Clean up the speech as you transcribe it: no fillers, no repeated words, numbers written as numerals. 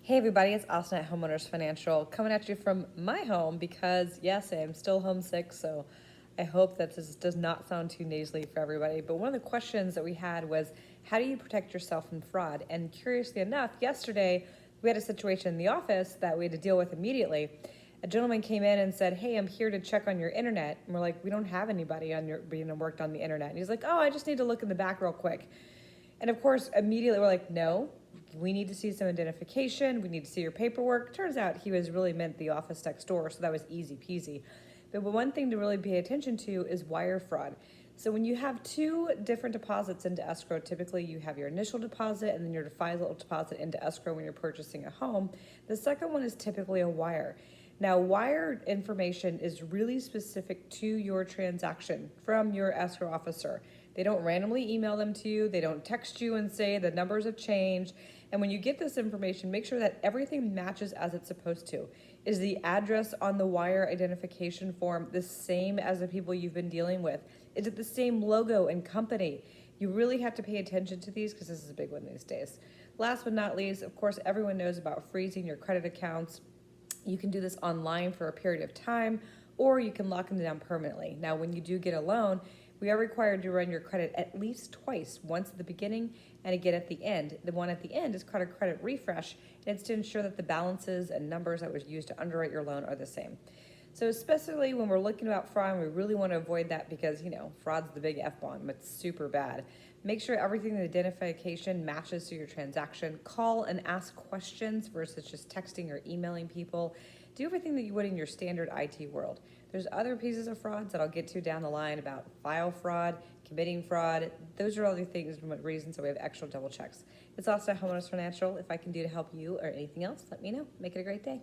Hey everybody, it's Austin at Homeowners Financial coming at you from my home because yes, I am still homesick, so I hope that this does not sound too nasally for everybody. But one of the questions that we had was, how do you protect yourself from fraud? And curiously enough, yesterday we had a situation in the office that we had to deal with immediately. A gentleman came in and said, "Hey, I'm here to check on your internet." And we're like, "We don't have anybody on your being worked on the internet." And he's like, "Oh, I just need to look in the back real quick." And of course, immediately we're like, no, we need to see some identification. We need to see your paperwork. Turns out he was really meant the office next door, so that was easy peasy. But one thing to really pay attention to is wire fraud. So when you have two different deposits into escrow, typically you have your initial deposit and then your final deposit into escrow when you're purchasing a home. The second one is typically a wire. Now, wire information is really specific to your transaction from your escrow officer. They don't randomly email them to you. They don't text you and say the numbers have changed. And when you get this information, make sure that everything matches as it's supposed to. Is the address on the wire identification form the same as the people you've been dealing with? Is it the same logo and company? You really have to pay attention to these because this is a big one these days. Last but not least, of course, everyone knows about freezing your credit accounts. You can do this online for a period of time, or you can lock them down permanently. Now, when you do get a loan, we are required to run your credit at least twice, once at the beginning and again at the end. The one at the end is called a credit refresh, and it's to ensure that the balances and numbers that was used to underwrite your loan are the same. So especially when we're looking about fraud, we really want to avoid that because, fraud's the big F-bomb. It's super bad. Make sure everything in the identification matches to your transaction. Call and ask questions versus just texting or emailing people. Do everything that you would in your standard IT world. There's other pieces of frauds that I'll get to down the line about file fraud, committing fraud. Those are all the things, reasons that we have extra double checks. It's also Homeowners Financial. If I can do to help you or anything else, let me know. Make it a great day.